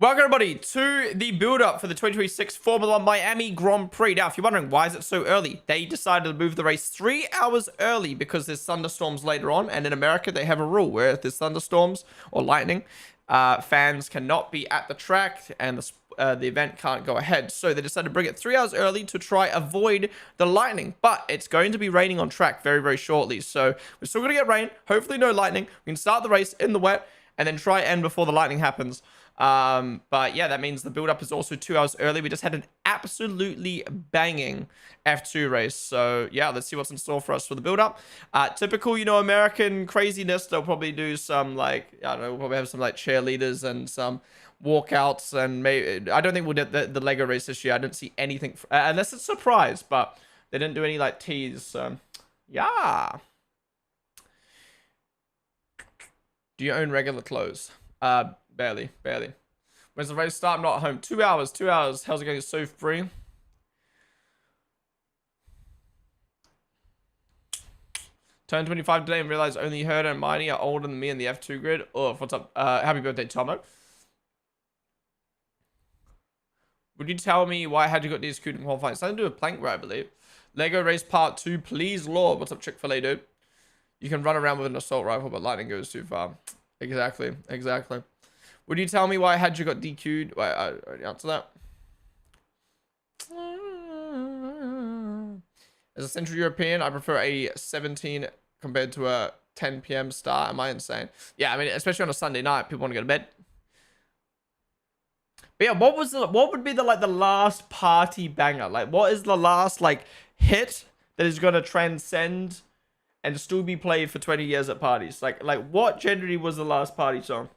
Welcome everybody to the build-up for the 2026 Formula 1 Miami Grand Prix. Now, if you're wondering why is it so early, they decided to move the race 3 hours early because there's thunderstorms later on, and in America they have a rule where if there's thunderstorms or lightning, fans cannot be at the track and the event can't go ahead. So they decided to bring it 3 hours early to try avoid the lightning, but it's going to be raining on track very, very shortly. So we're still going to get rain, hopefully no lightning. We can start the race in the wet and then try end before the lightning happens. But yeah, that means the build-up is also 2 hours early. We just had an absolutely banging F2 race. So yeah, let's see what's in store for us for the build-up. Typical, you know, American craziness. They'll probably do some, like, I don't know, we'll probably have some like cheerleaders and some walkouts, and maybe I don't think we'll do the Lego race this year. I didn't see anything unless it's a surprise, but they didn't do any like tease. So yeah. Do you own regular clothes? Barely. When's the race start? I'm not at home. 2 hours. How's it going? It's so free. Turned 25 today and realized only Herder and Miney are older than me in the F2 grid. Oh, what's up? Happy birthday, Tomo. Would you tell me why I had to got these cute qualifying? Something to do with plank ride, I believe. Lego race part 2, please, Lord. What's up, Chick-fil-A, dude? You can run around with an assault rifle, but lightning goes too far. Exactly. Would you tell me why I had you got DQ'd? Wait, I already answered that. As a Central European, I prefer a 17 compared to a 10 p.m. start. Am I insane? Yeah, I mean, especially on a Sunday night, people want to go to bed. But yeah, what would be the last party banger? Like, what is the last like hit that is gonna transcend and still be played for 20 years at parties? Like what generally was the last party song?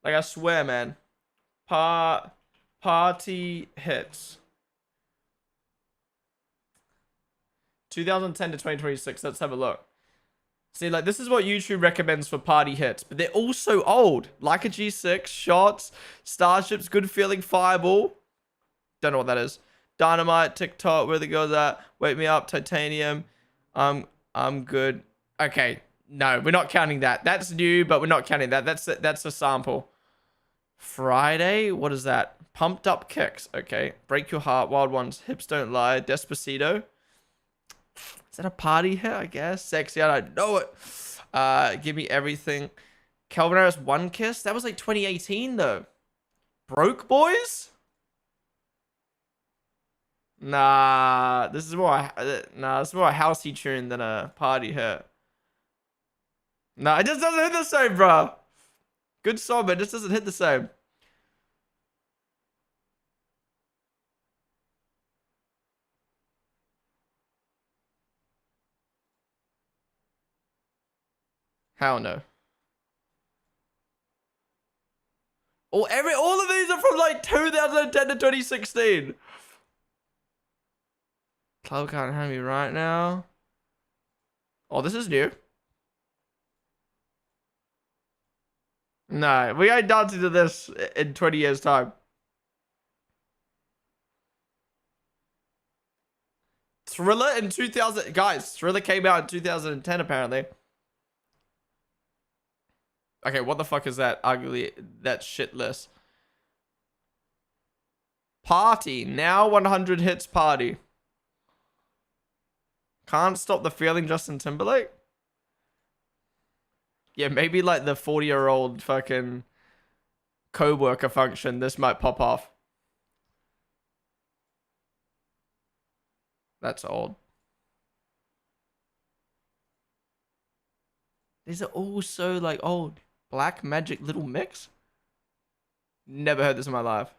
Like, I swear, man. Party hits. 2010 to 2026. Let's have a look. See, like, this is what YouTube recommends for party hits, but they're all so old. Like a G6, Shots, Starships, Good Feeling, Fireball. Don't know what that is. Dynamite, TikTok, where the girls at? Wake Me Up, Titanium. I'm good. Okay, no, we're not counting that. That's new, but we're not counting that. That's a sample. Friday, what is that? Pumped Up Kicks. Okay, Break Your Heart, Wild Ones, Hips Don't Lie, Despacito. Is that a party hit? I guess. Sexy, I don't know it. Give Me Everything. Calvin Harris, One Kiss. That was like 2018 though. Broke Boys. Nah, this is more this is more a housey tune than a party hit. Nah, it just doesn't hit the same, bro. Good song, but it just doesn't hit the same. Hell no. All of these are from like 2010 to 2016. Club can't have me right now. Oh, this is new. No, we ain't dancing to this in 20 years' time. Thriller in 2000. Guys, Thriller came out in 2010, apparently. Okay, what the fuck is that? Ugly. That shit list. Party. Now 100 hits party. Can't Stop the Feeling, Justin Timberlake? Yeah, maybe like the 40-year-old fucking co-worker function. This might pop off. That's old. These are all so like old. Black Magic Little Mix? Never heard this in my life.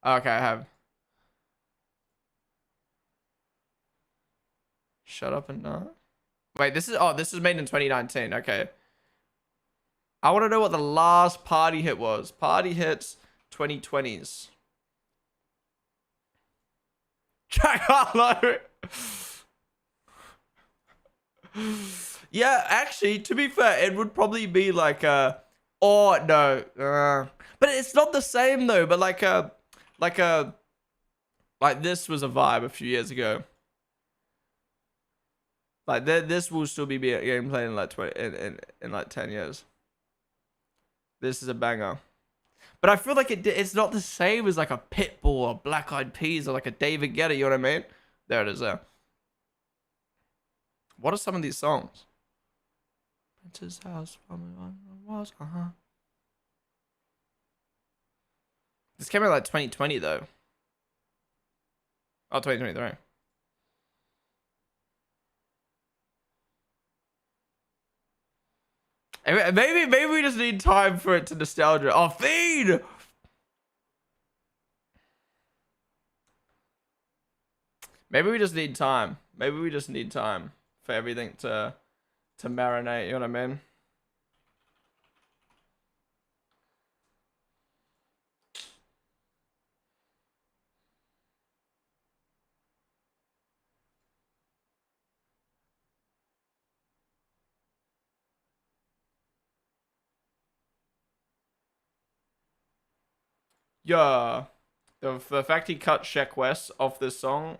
Okay, I have. Shut Up and Not. Wait, this is made in 2019. Okay. I want to know what the last party hit was. Party hits 2020s. Jack Harlow. Yeah, actually, to be fair, it would probably be like a... Oh, no. But it's not the same, though. But like this was a vibe a few years ago. Like this will still be a game played in like 20 in like 10 years. This is a banger. But I feel like it's not the same as like a Pitbull or Black Eyed Peas or like a David Guetta, you know what I mean? There it is there. What are some of these songs? Prince's house was, This came out like 2020 though. Oh, 2023. Maybe we just need time for it to nostalgia. Oh, feed! Maybe we just need time. Maybe we just need time for everything to marinate, you know what I mean? Yeah. The fact he cut Sheck West off this song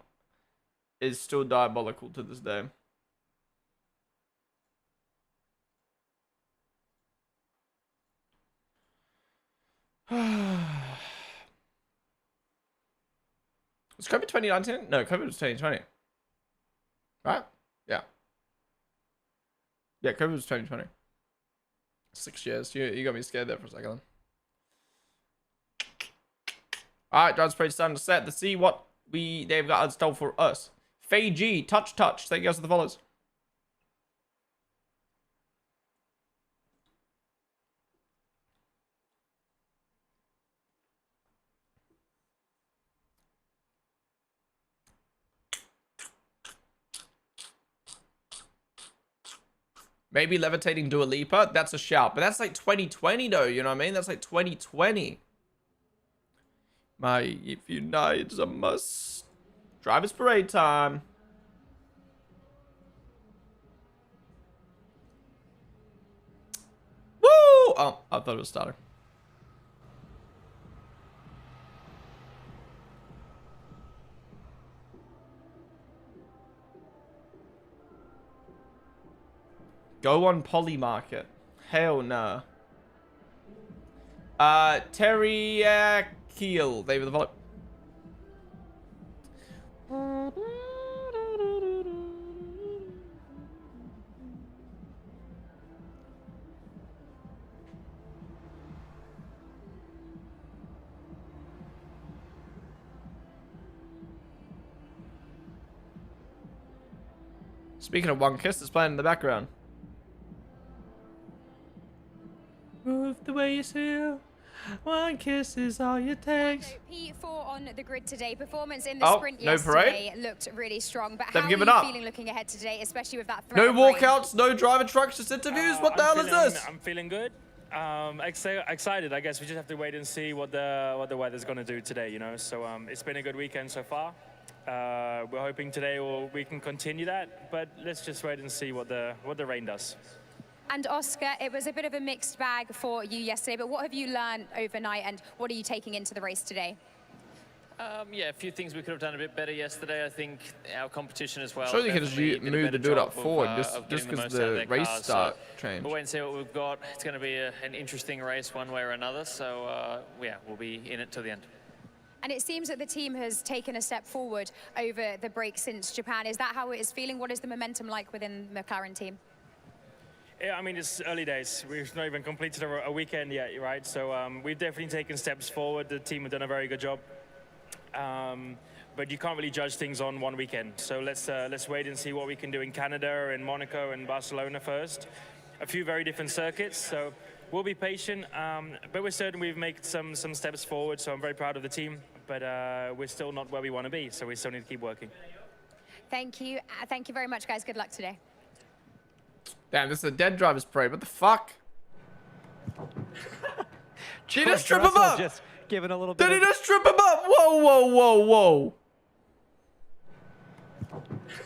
is still diabolical to this day. Was COVID 2019? No, COVID was 2020. Right? Yeah. Yeah, COVID was 2020. 6 years. You got me scared there for a second. Alright, God's Praise time to set to see what they've got installed for us. Faye G, touch. Thank you guys for the follows. Maybe levitating Dua Lipa. That's a shout. But that's like 2020 though, you know what I mean? That's like 2020. My, if you know, it's a must. Driver's parade time. Woo! Oh, I thought it was starting. Go on Polymarket. Hell nah. Teriyakeel. They were the follow. Speaking of One Kiss, it's playing in the background. Move the way you feel. One kiss is all you take. P4 on the grid today. Performance in the sprint yesterday looked really strong. But how are you feeling looking ahead today, especially with that threat? No walkouts, no driver trucks, just interviews. What the hell is this? I'm feeling good. Excited. I guess we just have to wait and see what the weather's going to do today. You know, so it's been a good weekend so far. We're hoping today we can continue that, but let's just wait and see what the rain does. And Oscar, it was a bit of a mixed bag for you yesterday, but what have you learned overnight and what are you taking into the race today? Yeah, a few things we could have done a bit better yesterday. I think our competition as well. So you can just move the build-up forward just because the race start changed. We'll wait and see what we've got. It's going to be an interesting race one way or another. So, yeah, we'll be in it till the end. And it seems that the team has taken a step forward over the break since Japan. Is that how it is feeling? What is the momentum like within the McLaren team? Yeah, I mean, it's early days. We've not even completed a weekend yet, right? So we've definitely taken steps forward. The team have done a very good job. But you can't really judge things on one weekend. So let's wait and see what we can do in Canada, in Monaco, and Barcelona first. A few very different circuits. So we'll be patient. But we're certain we've made some steps forward. So I'm very proud of the team. But we're still not where we want to be. So we still need to keep working. Thank you. Thank you very much, guys. Good luck today. Damn, this is a dead driver's parade. What the fuck? Did he just trip him up? Just giving a little bit. Did he just trip him up? Whoa.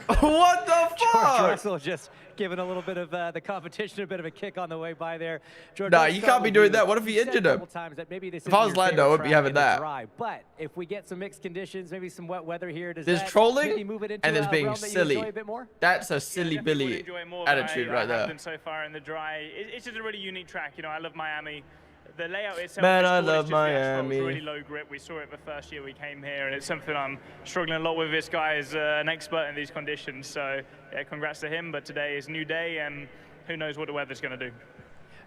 What the fuck? George Russell just giving a little bit of the competition a bit of a kick on the way by there. George nah, you can't be doing that. What if he injured him? If I was Lando, I would be having that. But if we get some mixed conditions, maybe some wet weather here, does there's that trolling maybe move it into and there's being silly. A bit more? That's a silly Billy attitude right there. So far in the dry, it's just a really unique track. You know, I love Miami. The layout itself Man, is I cool. love It's just the asphalt's Miami. really low grip. We saw it the first year we came here, and it's something I'm struggling a lot with. This guy is an expert in these conditions, so yeah, congrats to him. But today is a new day, and who knows what the weather's going to do.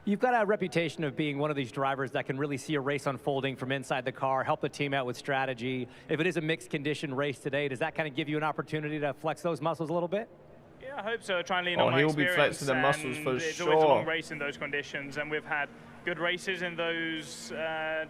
You've got a reputation of being one of these drivers that can really see a race unfolding from inside the car, help the team out with strategy. If it is a mixed condition race today, does that kind of give you an opportunity to flex those muscles a little bit? Yeah, I hope so. Try and lean on my He'll be experience. flexing the muscles and for it's always a long sure. race in those conditions, and we've had good races in those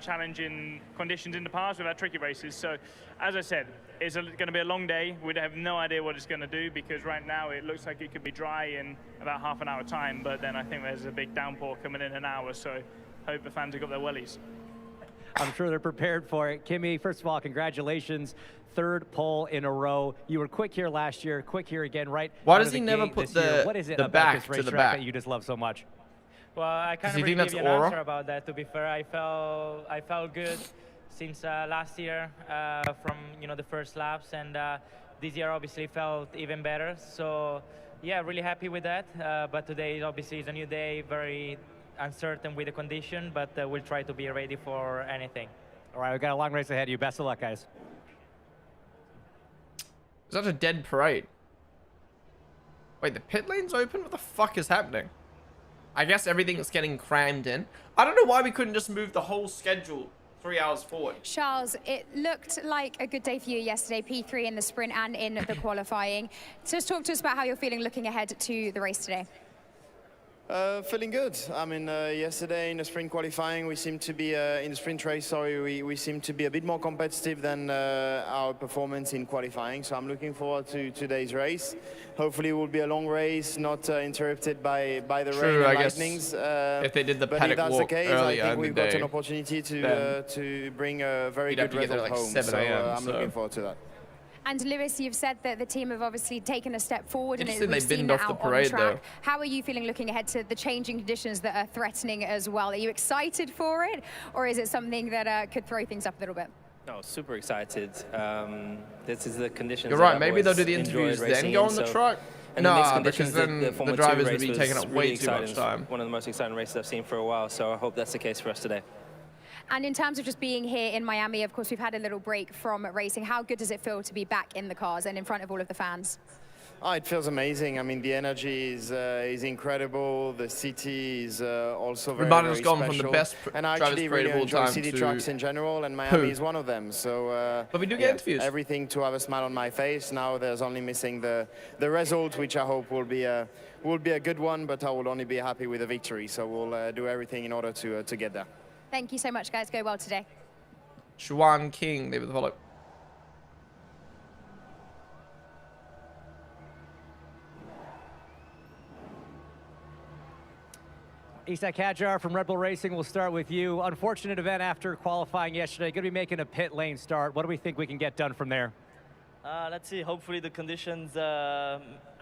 challenging conditions in the past. We've had tricky races. So, as I said, it's going to be a long day. We have no idea what it's going to do because right now it looks like it could be dry in about half an hour time, but then I think there's a big downpour coming in an hour, so hope the fans have got their wellies. I'm sure they're prepared for it. Kimi, first of all, congratulations. Third pole in a row. You were quick here last year, quick here again, right? Why out does of he the never gate put this year? the- What is it the about back this to racetrack the back? that you just love so much? Well, I Does can't he really think give you that's an aura? answer about that. To be fair, I felt good since last year from the first laps, and this year obviously felt even better. So yeah, really happy with that. But today obviously is a new day, very uncertain with the condition, but we'll try to be ready for anything. All right, we've got a long race ahead of you. Best of luck, guys. Is that a dead parade? Wait, the pit lane's open? What the fuck is happening? I guess everything's getting crammed in. I don't know why we couldn't just move the whole schedule 3 hours forward. Charles, it looked like a good day for you yesterday, P3 in the sprint and in the qualifying. Just talk to us about how you're feeling looking ahead to the race today. Feeling good. I mean, yesterday in the sprint qualifying, we seemed to be in the sprint race. Sorry, we seemed to be a bit more competitive than our performance in qualifying. So I'm looking forward to today's race. Hopefully, it will be a long race, not interrupted by the rain and I guess lightnings. if they did the but if paddock that's walk the case, earlier I think in the we've got day, an opportunity then to bring a very you'd have good to get there result like home. 7 a.m., So I'm so- looking forward to that. And Lewis, you've said that the team have obviously taken a step forward and Interesting we've they seen binned that off the out on parade, track. though. How are you feeling looking ahead to the changing conditions that are threatening as well? Are you excited for it, or is it something that could throw things up a little bit? No, super excited. This is the conditions. You're that right, I've maybe they'll do always the interviews enjoyed then racing go in, on the so- truck. And the mixed Nah, conditions, because then the Formula 2 drivers would race be was taking up way really too much exciting. time. One of the most exciting races I've seen for a while, so I hope that's the case for us today. And in terms of just being here in Miami, of course, we've had a little break from racing. How good does it feel to be back in the cars and in front of all of the fans? Oh, it feels amazing. I mean, the energy is incredible. The city is also very, Rebuttal's very gone special. from the best and I drivers actually parade really of all enjoy time city to tracks in general, and Miami poo. is one of them. So, But we do get interviews. Everything to have a smile on my face. Now there's only missing the result, which I hope will be a good one. But I will only be happy with a victory. So we'll do everything in order to get there. Thank you so much, guys. Go well today. Chuan King, leave it the follow. Isak Hadjar from Red Bull Racing, we'll start with you. Unfortunate event after qualifying yesterday. Going to be making a pit lane start. What do we think we can get done from there? Let's see. Hopefully the conditions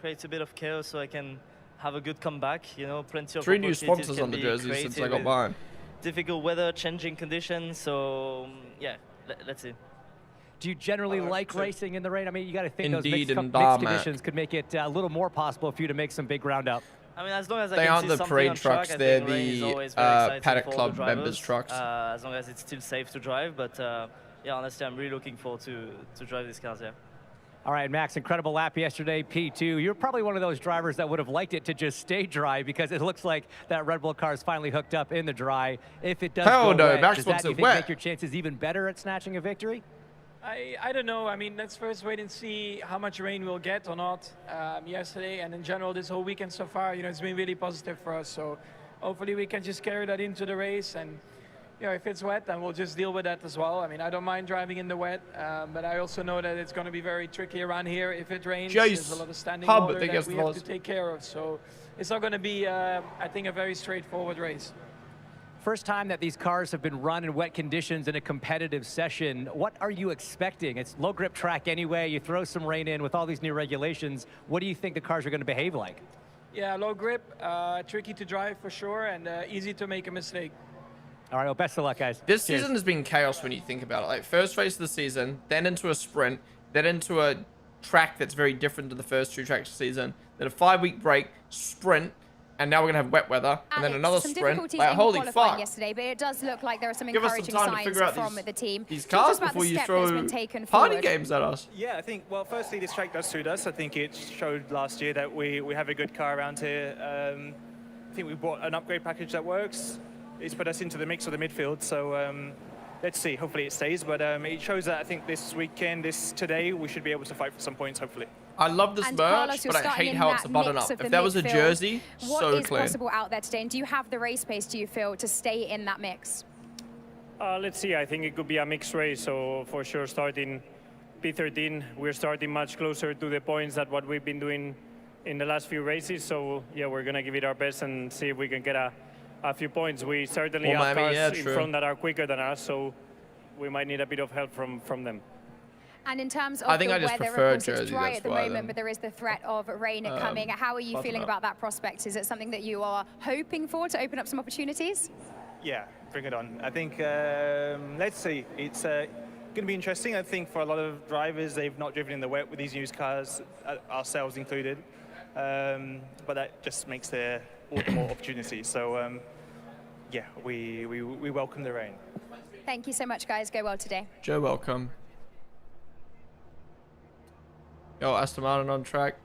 creates a bit of chaos so I can have a good comeback. You know, plenty of 3 new opportunities sponsors can on the be jersey since I created got with mine. difficult weather, changing conditions. So yeah, let's see. Do you generally like racing in the rain? I mean, you got to think those Indeed, mixed and mixed Darmat. conditions could make it a little more possible for you to make some big ground up. I mean, as long as I They can aren't see the something parade on track, trucks, I they're think rain is the, always very exciting Paddock for all Club the members' drivers, trucks. as long as it's still safe to drive. But yeah, honestly, I'm really looking forward to drive these cars. Yeah. All right, Max, incredible lap yesterday, P2. You're probably one of those drivers that would have liked it to just stay dry because it looks like that Red Bull car is finally hooked up in the dry. If it does Hell go no, wet, Max does wants that, you it think, wet. make your chances even better at snatching a victory? I don't know. I mean, let's first wait and see how much rain we'll get or not yesterday. And in general, this whole weekend so far, you know, it's been really positive for us. So hopefully we can just carry that into the race. And, you know, if it's wet, then we'll just deal with that as well. I mean, I don't mind driving in the wet, but I also know that it's going to be very tricky around here. If it rains, there's a lot of standing Hub, water they that guess we the have laws. to take care of. So it's not going to be, I think, a very straightforward race. First time that these cars have been run in wet conditions in a competitive session. What are you expecting? It's low grip track anyway. You throw some rain in with all these new regulations. What do you think the cars are going to behave like? Yeah, low grip, tricky to drive for sure, and easy to make a mistake. All right, well, best of luck, guys. This Cheers. season has been chaos when you think about it. Like, first race of the season, then into a sprint, then into a track that's very different to the first 2 tracks of the season, then a 5-week break, sprint, And now we're going to have wet weather. And then Alex, another some sprint. difficulties Like, in holy qualifying fuck. yesterday, but it does look like there are some Give us some encouraging time to signs figure out from these- the team. These Talk to us cars about before the you step that's throw been taken party forward. games at us. Yeah, I think, well, firstly, this track does suit us. I think it showed last year that we have a good car around here. I think we bought an upgrade package that works. It's put us into the mix of the midfield, so let's see. Hopefully it stays, but it shows that I think this weekend, today, we should be able to fight for some points, hopefully. I love this And merch, Carlos, you're but I starting hate in how it's a that button mix up. of If the that was a midfield. jersey, What so is clean. possible out there today, and do you have the race pace, do you feel, to stay in that mix? Let's see. I think it could be a mixed race. So for sure, starting P13, we're starting much closer to the points than what we've been doing in the last few races. So yeah, we're gonna give it our best and see if we can get a few points. We certainly Well, have Miami, cars yeah, in true. front that are quicker than us, so we might need a bit of help from them. And in terms of I think the I just weather, prefer of course, it's jersey, dry that's at the why moment, then. but there is the threat of rain coming. How are you button feeling up. about that prospect? Is it something that you are hoping for to open up some opportunities? Yeah, bring it on. I think, let's see. It's going to be interesting. I think for a lot of drivers, they've not driven in the wet with these used cars, ourselves included. But that just makes there all the more opportunity. So, yeah, we welcome the rain. Thank you so much, guys. Go well today. Joe, welcome. Yo, Aston Martin on track.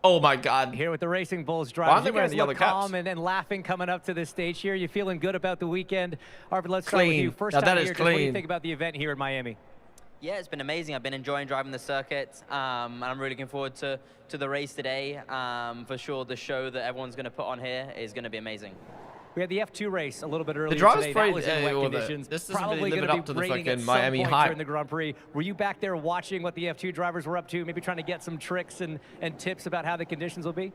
Oh my God. Here with the Racing Bulls Why aren't drivers, they you wearing guys the look yellow calm caps? and laughing coming up to this stage here. You feeling good about the weekend? Arvid, let's start with Clean. you. First Now time that is here, just what do you clean. think about the event here in Miami? Yeah, it's been amazing. I've been enjoying driving the circuit, and I'm really looking forward to the race today. For sure, the show that everyone's going to put on here is going to be amazing. We had the F2 race a little bit earlier drivers today. probably- That was in wet well, conditions. this doesn't really Probably live going it to up be to the raining at fucking some Miami point hype. during the Grand Prix. Were you back there watching what the F2 drivers were up to, maybe trying to get some tricks and tips about how the conditions will be?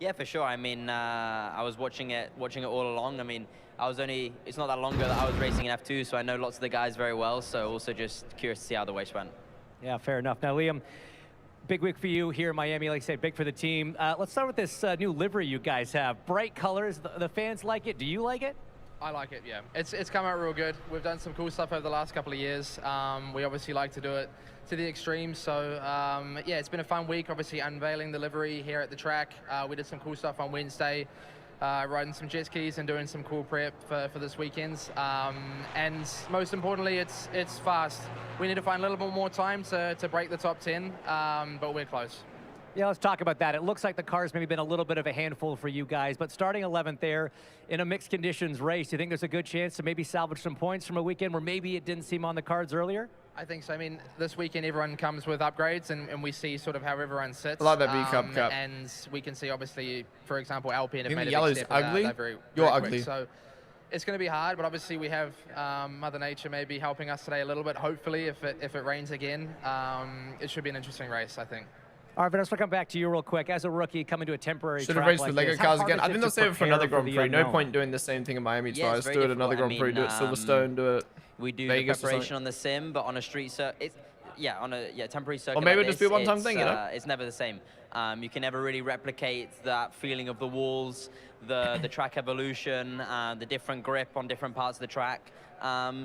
Yeah, for sure. I mean, I was watching it all along. I mean, it's not that long ago that I was racing in F2, so I know lots of the guys very well. So also just curious to see how the race went. Yeah, fair enough. Now, Liam, big week for you here in Miami. Like I said, big for the team. Let's start with this new livery you guys have. Bright colors. The fans like it. Do you like it? I like it, yeah. It's come out real good. We've done some cool stuff over the last couple of years. We obviously like to do it to the extreme. So, yeah, it's been a fun week, obviously unveiling the livery here at the track. We did some cool stuff on Wednesday, riding some jet skis and doing some cool prep for this weekend. And most importantly, it's fast. We need to find a little bit more time to break the top 10, but we're close. Yeah, let's talk about that. It looks like the car's maybe been a little bit of a handful for you guys, but starting 11th there in a mixed conditions race, do you think there's a good chance to maybe salvage some points from a weekend where maybe it didn't seem on the cards earlier? I think so. I mean, this weekend everyone comes with upgrades, and we see sort of how everyone sits. I like that B-Cup cap. And we can see, obviously, for example, Alpine have You think made the a yellow's big step. ugly? Very You're quick. ugly. So it's going to be hard, but obviously we have Mother Nature maybe helping us today a little bit. Hopefully, if it rains again, it should be an interesting race, I think. All right, Vanessa, we'll come back to you real quick. As a rookie coming to a temporary Should have track raced like with Lego this, how cars hard again. is I it think to they'll save it for another prepare Grand the Prix. No unknown? point doing the same thing in Miami Yeah, twice. it's very Do it another difficult. Grand Prix. Do it Silverstone. Do it We do Vegas the or preparation something. on the sim, but on a street circuit, on a temporary circuit. Or maybe like it'll just this, be a one-time it's, thing, you know? It's never the same. You can never really replicate that feeling of the walls, the track evolution, the different grip on different parts of the track.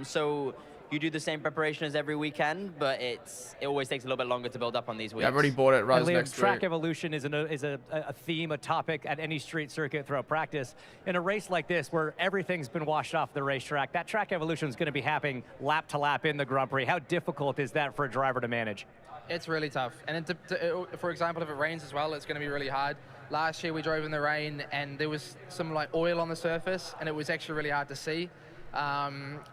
So you do the same preparation as every weekend, but it always takes a little bit longer to build up on these weeks. Yeah, I've already bought it. Rise And Liam, next track week. evolution is a theme, a topic at any street circuit throughout practice. In a race like this, where everything's been washed off the racetrack, that track evolution is going to be happening lap to lap in the Grand Prix. How difficult is that for a driver to manage? It's really tough. And for example, if it rains as well, it's going to be really hard. Last year we drove in the rain and there was some like oil on the surface and it was actually really hard to see.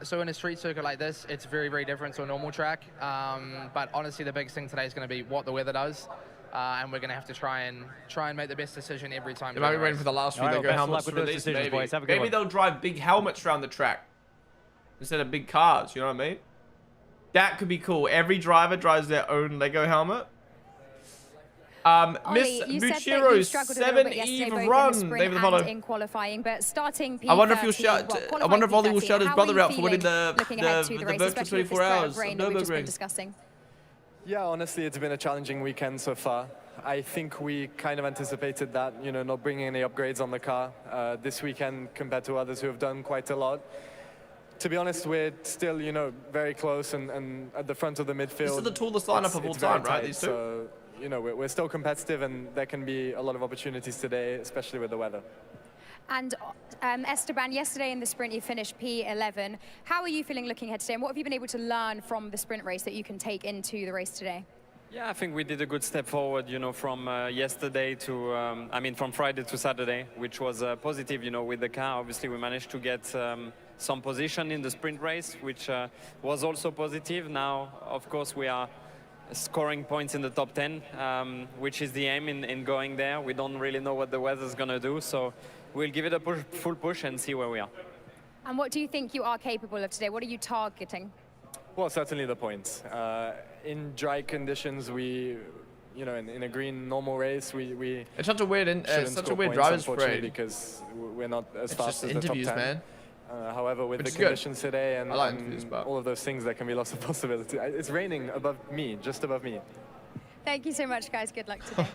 So in a street circuit like this, it's very, very different to a normal track. But honestly, the biggest thing today is going to be what the weather does. And we're going to have to try and make the best decision every time. They might be waiting for the last few Lego helmets to release, maybe. Maybe they'll drive big helmets around the track instead of big cars, you know what I mean? That could be cool. Every driver drives their own Lego helmet. Miss Buchiro's 7 Eve run. David follow. In qualifying, but starting P13, I wonder if you'll shout. I wonder if Ollie will shout his brother out for winning the virtual 24 hours of Nürburgring. Yeah, honestly, it's been a challenging weekend so far. I think we kind of anticipated that, you know, not bringing any upgrades on the car this weekend compared to others who have done quite a lot. To be honest, we're still, you know, very close and at the front of the midfield. This is the tallest lineup of all time, right? These two? So, you know, we're still competitive, and there can be a lot of opportunities today, especially with the weather. And Esteban, yesterday in the sprint you finished P11. How are you feeling looking ahead today, and what have you been able to learn from the sprint race that you can take into the race today? Yeah, I think we did a good step forward, you know, from yesterday to, I mean, from Friday to Saturday, which was positive, you know, with the car. Obviously, we managed to get some position in the sprint race, which was also positive. Now, of course, we are scoring points in the top 10, which is the aim in going there. We don't really know what the weather's going to do, so we'll give it a full push and see where we are. And what do you think you are capable of today? What are you targeting? Well, certainly the points. In dry conditions, you know, in a green normal race, we it's such a weird, driver's parade because we're not as it's fast just as interviews, the top 10. Man. However, with Which the conditions today and, like all of those things, there can be lots of possibility. It's raining above me, just above me. Thank you so much, guys. Good luck today.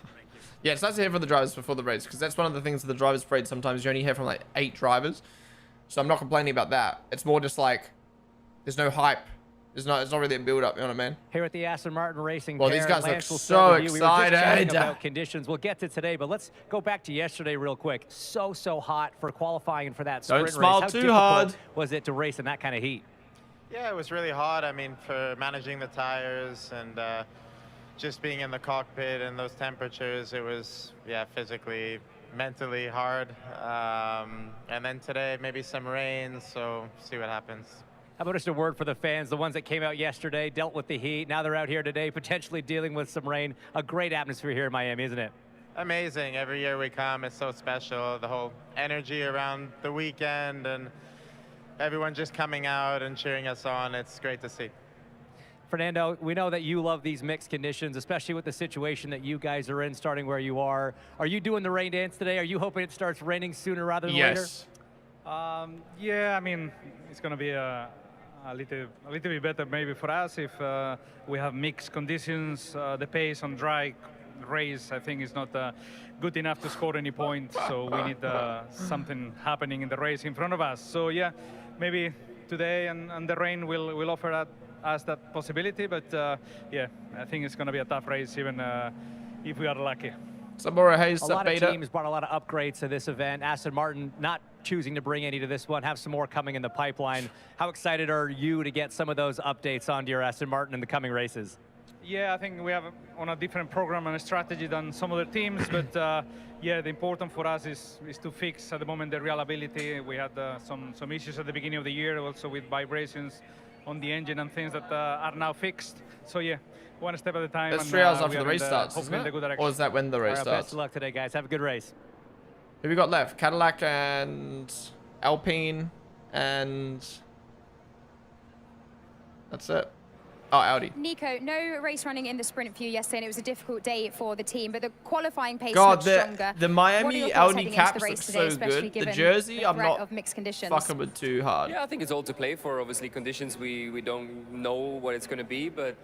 Yeah, it's nice to hear from the drivers before the race, because that's one of the things of the drivers' parade. Sometimes you only hear from like 8 drivers, so I'm not complaining about that. It's more just like there's no hype. It's not really a build-up, you know what I mean? Here at the Aston Martin Racing. Well, these guys look Lance, we'll so start with you. We were just excited. chatting about conditions. We'll get to today, but let's go back to yesterday real quick. So hot for qualifying and for that sprint race. Don't smile How too difficult hard. was it to race in that kind of heat? Yeah, it was really hard. I mean, for managing the tires and just being in the cockpit and those temperatures, it was, yeah, physically, mentally hard. And then today, maybe some rain, so see what happens. How about just a word for the fans, the ones that came out yesterday, dealt with the heat, now they're out here today, potentially dealing with some rain. A great atmosphere here in Miami, isn't it? Amazing. Every year we come, it's so special. The whole energy around the weekend and everyone just coming out and cheering us on. It's great to see. Fernando, we know that you love these mixed conditions, especially with the situation that you guys are in, starting where you are. Are you doing the rain dance today? Are you hoping it starts raining sooner rather than later? Yeah, I mean, it's going to be a little bit better maybe for us if we have mixed conditions. The pace on dry race, I think, is not good enough to score any points. So we need something happening in the race in front of us. So yeah, maybe today and the rain will offer us that possibility. But yeah, I think it's going to be a tough race, even if we are lucky. Samora Hayes, a lot beta. of teams brought a lot of upgrades to this event. Aston Martin not choosing to bring any to this one, have some more coming in the pipeline. How excited are you to get some of those updates onto your Aston Martin in the coming races? Yeah, I think we have on a different program and a strategy than some other teams, but yeah, the important for us is to fix at the moment the reliability. We had some issues at the beginning of the year, also with vibrations on the engine and things that are now fixed. So yeah, one step at a time. That's 3 hours after the race starts, isn't it? Or is that when the race All right, starts? best of luck today, guys. Have a good race. Who we got left? Cadillac and Alpine, and that's it. Oh, Audi. Nico, no race running in the sprint for you yesterday, and it was a difficult day for the team, but the qualifying pace God, looked stronger. the Miami Audi caps look so good. The jersey, I'm not of mixed conditions. fucking with too hard. Yeah, I think it's all to play for. Obviously, conditions, we don't know what it's going to be, but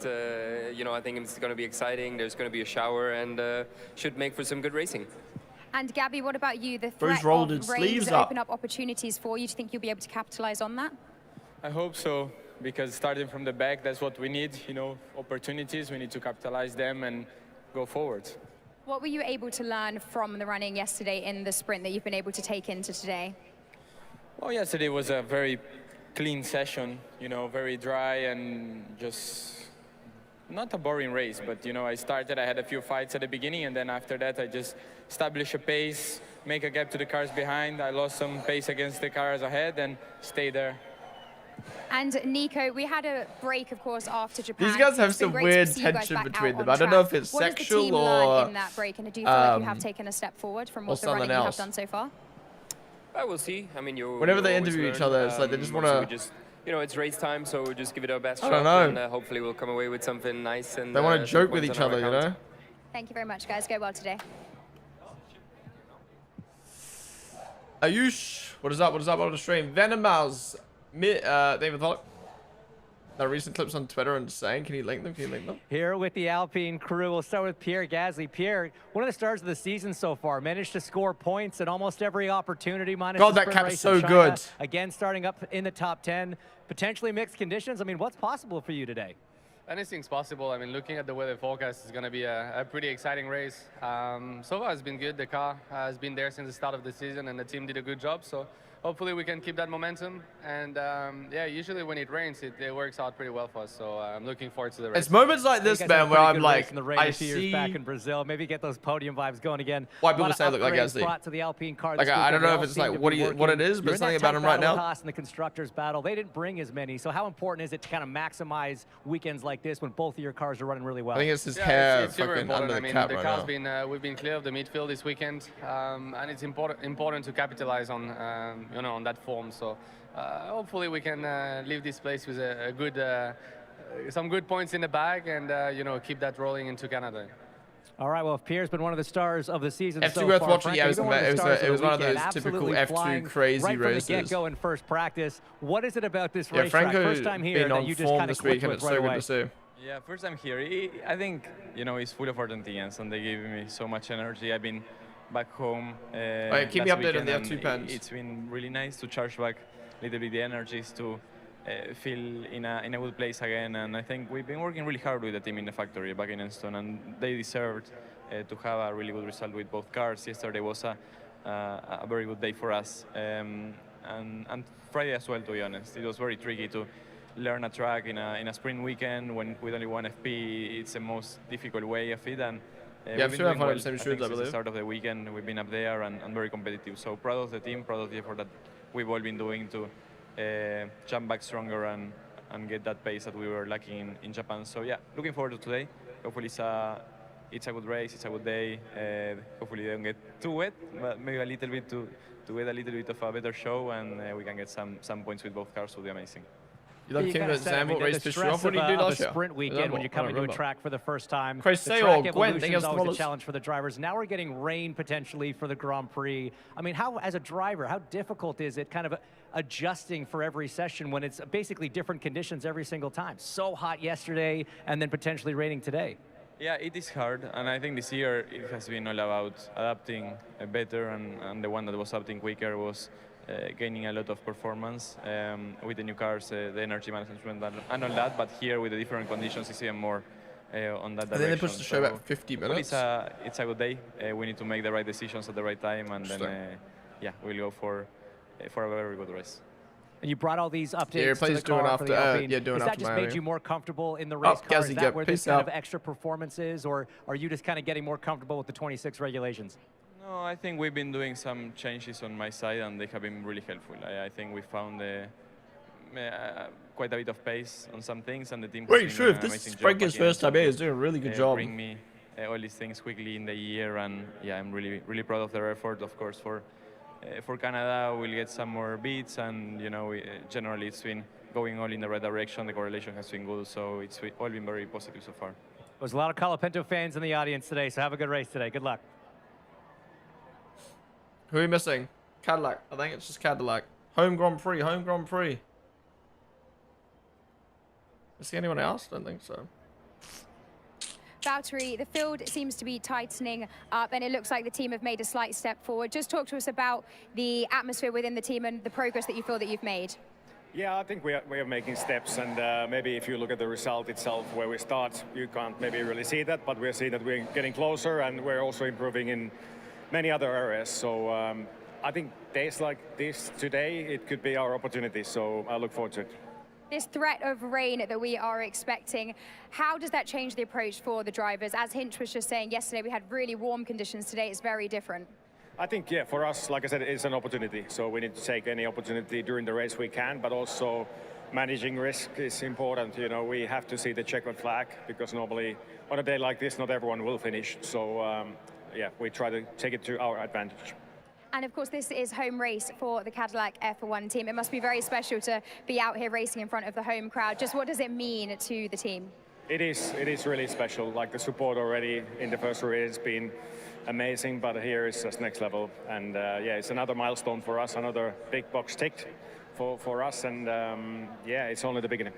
you know, I think it's going to be exciting. There's going to be a shower, and should make for some good racing. And Gabby, what about you? The Bruce threat rolled of his rain sleeves does up. open up opportunities for you. Do you think you'll be able to capitalize on that? I hope so, because starting from the back, that's what we need, you know, opportunities. We need to capitalize them and go forward. What were you able to learn from the running yesterday in the sprint that you've been able to take into today? Well, yesterday was a very clean session, you know, very dry and just not a boring race, but, you know, I had a few fights at the beginning, and then after that, I just established a pace, make a gap to the cars behind. I lost some pace against the cars ahead and stay there. And Nico, we had a break, of course, after Japan. These guys have It's been some great to weird see you guys tension back between out them. on I don't know track. if it's what sexual did the team or learn in that break, and do you feel like you have taken a step forward from what the running you have done so far? I will see. I mean, Whenever they always interview each learn. other, it's like they just want so to. we you know, it's race time, so we'll just give it our best I shot, don't know. and hopefully we'll come away with something nice. And They want to some joke with points each on our other, you account. know. Thank you very much, guys. Go well today. Ayush, what is up? What is up on the stream? Venom Mouse, David Pollock. The recent clips on Twitter and saying, can you link them? Can you link them? Here with the Alpine crew, we'll start with Pierre Gasly. Pierre, one of the stars of the season so far, managed to score points in almost every opportunity. Minus God, the that sprint cap's race so in China. good. Again, starting up in the top 10, potentially mixed conditions. I mean, what's possible for you today? Anything's possible. I mean, looking at the weather forecast, it's going to be a pretty exciting race. So far, it's been good. The car has been there since the start of the season, and the team did a good job. So hopefully we can keep that momentum. And yeah, usually when it rains, it works out pretty well for us. So I'm looking forward to the race. It's moments like this, man, where I'm like, in the rain I a few years see back in Brazil. Maybe get those podium vibes going again. why people say look like upgrades Gasly. brought to the Alpine car Like this I don't weekend. know They if all it's seem like to what be it is, working. but You're in something that about tight him right battle with now. Haas in the constructors battle. They didn't bring as many. So how important is it to kind of maximize weekends like this when both of your cars are running really well? I think it's his hair It's super fucking important. under I the mean, cap the right car's now. been we've been clear of the midfield this weekend, and it's important to capitalize on on that form. So hopefully we can leave this place with a good some good points in the bag, and keep that rolling into Canada. All right, well, if Pierre's been one of the stars of the season F2 so worth far, watching, yeah, frankly, it even one of the stars was of the one of weekend, those typical absolutely F2 flying crazy right races. from the get-go in first practice. What is it about this Yeah, racetrack? Franco First time here being that on you just form kind of this clicked weekend, with it's right so good away? to see. Yeah, first time here. I think, it's full of Argentinians, and they give me so much energy. I've been back home keep me last updated on the weekend, F2 and pens. It's been really nice to charge back a little bit the energies to feel in a good place again. And I think we've been working really hard with the team in the factory back in Enston, and they deserved to have a really good result with both cars. Yesterday was a very good day for us, and Friday as well, to be honest. It was very tricky to learn a track in a sprint weekend when with only one FP. It's the most difficult way of it, and yeah, we've been doing well. the same I shoes, think I since the believe. start of the weekend, we've been up there and very competitive. So proud of the team, proud of the effort that we've all been doing to jump back stronger and get that pace that we were lacking in Japan. So yeah, looking forward to today. Hopefully it's a good race, it's a good day. Hopefully they don't get too wet, but maybe a little bit to get a little bit of a better show, and we can get some points with both cars. Would be amazing. You like kinda said, I mean, race the pissed you stress off? What did you do of a last year? sprint weekend when you're coming to a track for the first time. Chris The Say track or Gwen, evolution think is it's always a flawless. challenge for the drivers. Now we're getting rain potentially for the Grand Prix. I mean, how, as a driver, how difficult is it kind of adjusting for every session when it's basically different conditions every single time? So hot yesterday and then potentially raining today. Yeah, it is hard, and I think this year it has been all about adapting better, and the one that was adapting quicker was gaining a lot of performance with the new cars, the energy management and all that, but here with the different conditions it's even more on that direction. And then they pushed the show back 50 minutes. Well, it's a good day. We need to make the right decisions at the right time, and then yeah, we'll go for a very good race. And you brought all these updates Yeah, to the doing car after, for the Alpine. doing Has that after just Miami. made you more comfortable in the race car? Gazzy, Is that where this peace kind out. of extra performance is, or are you just kind of getting more comfortable with the 26 regulations? No, I think we've been doing some changes on my side, and they have been really helpful. I think we found quite a bit of pace on some things, and the team. Wait, sure, if this is Frankie's first time here, he's doing a really good job. Bring me all these things quickly in the year, and yeah, I'm really proud of their effort. Of course, for Canada, we'll get some more beats, and generally it's been going all in the right direction. The correlation has been good, so it's all been very positive so far. There's a lot of Colapinto fans in the audience today, so have a good race today. Good luck. Who are we missing? Cadillac. I think it's just Cadillac. Home Grand Prix. Home Grand Prix. Is there anyone else? I don't think so. Valtteri, the field seems to be tightening up, and it looks like the team have made a slight step forward. Just talk to us about the atmosphere within the team and the progress that you feel that you've made. Yeah, I think we are making steps, and maybe if you look at the result itself, where we start, you can't maybe really see that, but we see that we're getting closer, and we're also improving in many other areas. So I think days like this today, it could be our opportunity, so I look forward to it. This threat of rain that we are expecting, how does that change the approach for the drivers? As Hinch was just saying yesterday, we had really warm conditions. Today it's very different. I think, yeah, for us, like I said, it's an opportunity. So we need to take any opportunity during the race we can, but also managing risk is important. We have to see the checkered flag, because normally on a day like this, not everyone will finish. So, yeah, we try to take it to our advantage. And of course, this is home race for the Cadillac F1 team. It must be very special to be out here racing in front of the home crowd. Just what does it mean to the team? It is really special. Like, the support already in the first race has been amazing, but here is just next level. And yeah, it's another milestone for us, another big box ticked for us. And yeah, it's only the beginning.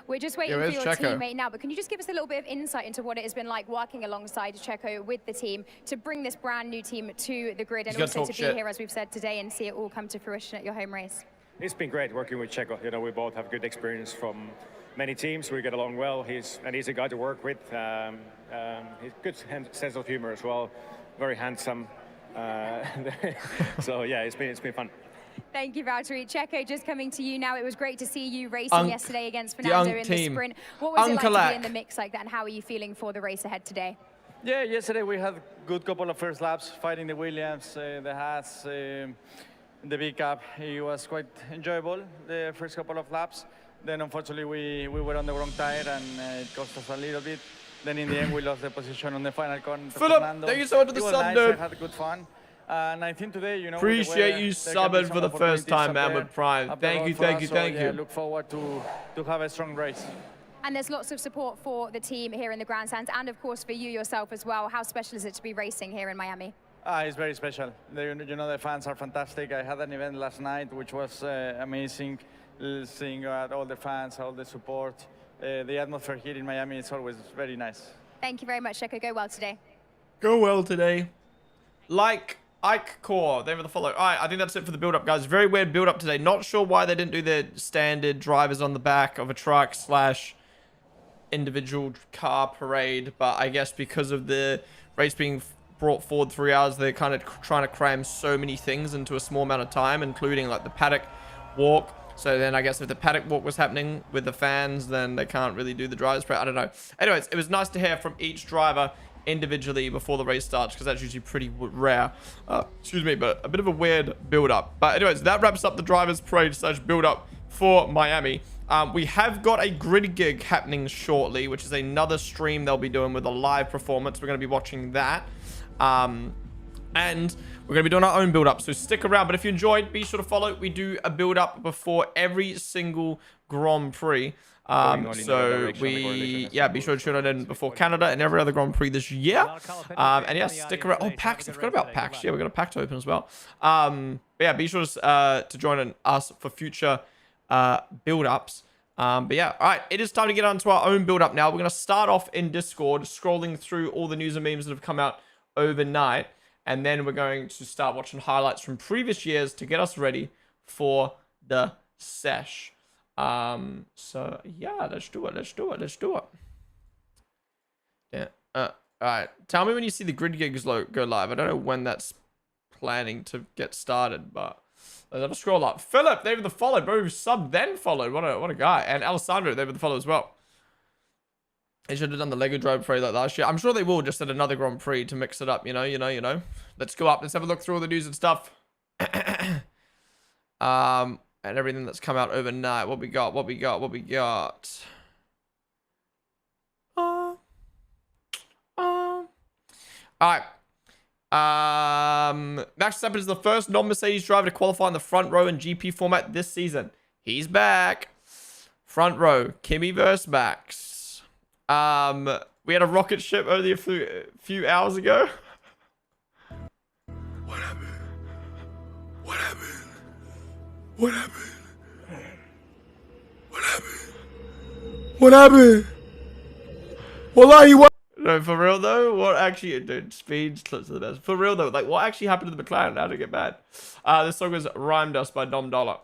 We're just waiting for your teammate now, but can you just give us a little bit of insight into what it has been like working alongside Checo with the team to bring this brand new team to the grid, and also to be here, as we've said today, and see it all come to fruition at your home race? It's been great working with Checo. We both have good experience from many teams. We get along well. He's an easy guy to work with. He's good sense of humor as well. Very handsome. So yeah, it's been fun. Thank you, Valtteri. Checo, just coming to you now. It was great to see you racing yesterday against Fernando in the sprint. What was it like to be in the mix like that, and how are you feeling for the race ahead today? Yeah, yesterday we had a good couple of first laps fighting the Williams, the Haas, the big gap. It was quite enjoyable, the first couple of laps. Then unfortunately we were on the wrong tire and it cost us a little bit. Then in the end we lost the position on the final corner. Philip, thank you so much for the sub, dude. I had good fun. And I think today, you know, appreciate you subbing for the first time, man, with Prime. Thank you. Yeah, look forward to have a strong race. And there's lots of support for the team here in the grandstands, and of course for you yourself as well. How special is it to be racing here in Miami? It's very special. You know, the fans are fantastic. I had an event last night, which was amazing. Seeing all the fans, all the support. The atmosphere here in Miami is always very nice. Thank you very much, Checo. Go well today. Go well today. Like Ike Core, they were the follow. All right, I think that's it for the build-up, guys. Very weird build-up today. Not sure why they didn't do their standard drivers on the back of a truck / individual car parade, but I guess because of the race being brought forward 3 hours, they're kind of trying to cram so many things into a small amount of time, including like the paddock walk. So then I guess if the paddock walk was happening with the fans, then they can't really do the drivers parade. I don't know. Anyways, it was nice to hear from each driver individually before the race starts, because that's usually pretty rare. Excuse me, but a bit of a weird build-up. But anyways, that wraps up the drivers parade / build-up for Miami. We have got a grid gig happening shortly, which is another stream they'll be doing with a live performance. We're going to be watching that. And we're going to be doing our own build-up, so stick around. But if you enjoyed, be sure to follow. We do a build-up before every single Grand Prix. So be sure to tune in before Canada and every other Grand Prix this year. And yeah, stick around. Oh, PAX. I forgot about PAX. Yeah, we've got a PAX to open as well. But yeah, be sure to join us for future build-ups. But yeah, all right, it is time to get on to our own build-up now. We're going to start off in Discord, scrolling through all the news and memes that have come out overnight. And then we're going to start watching highlights from previous years to get us ready for the sesh. So yeah, let's do it. Yeah. All right. Tell me when you see the grid gigs go live. I don't know when that's planning to get started, but let's have a scroll up. Philip, they were the follow, bro. Sub then followed. What a guy. And Alessandro, they were the follow as well. They should have done the Lego Drive Parade like last year. I'm sure they will, just at another Grand Prix to mix it up. You know. Let's go up. Let's have a look through all the news and stuff. And everything that's come out overnight. What we got? All right. Max Verstappen is the first non-Mercedes driver to qualify in the front row in GP format this season. He's back. Front row. Kimi versus Max. We had a rocket ship only a few hours ago. What happened? Wallahi, what? No, for real though, what actually, dude, speed clips are the best. For real though, like what actually happened to the McLaren? How did it get bad? This song was Rhymed Us by Dom Dollar.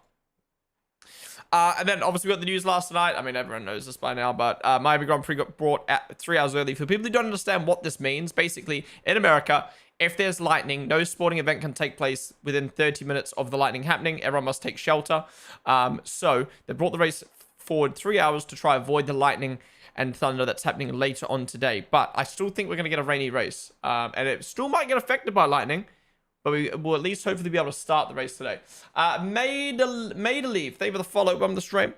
And then obviously we got the news last night. I mean, everyone knows this by now, but Miami Grand Prix got brought at 3 hours early. For people who don't understand what this means, basically in America, if there's lightning, no sporting event can take place within 30 minutes of the lightning happening. Everyone must take shelter. So they brought the race forward 3 hours to try avoid the lightning and thunder that's happening later on today. But I still think we're going to get a rainy race. And it still might get affected by lightning, but we will at least hopefully be able to start the race today. Made a leave. Thank you for the follow on the stream.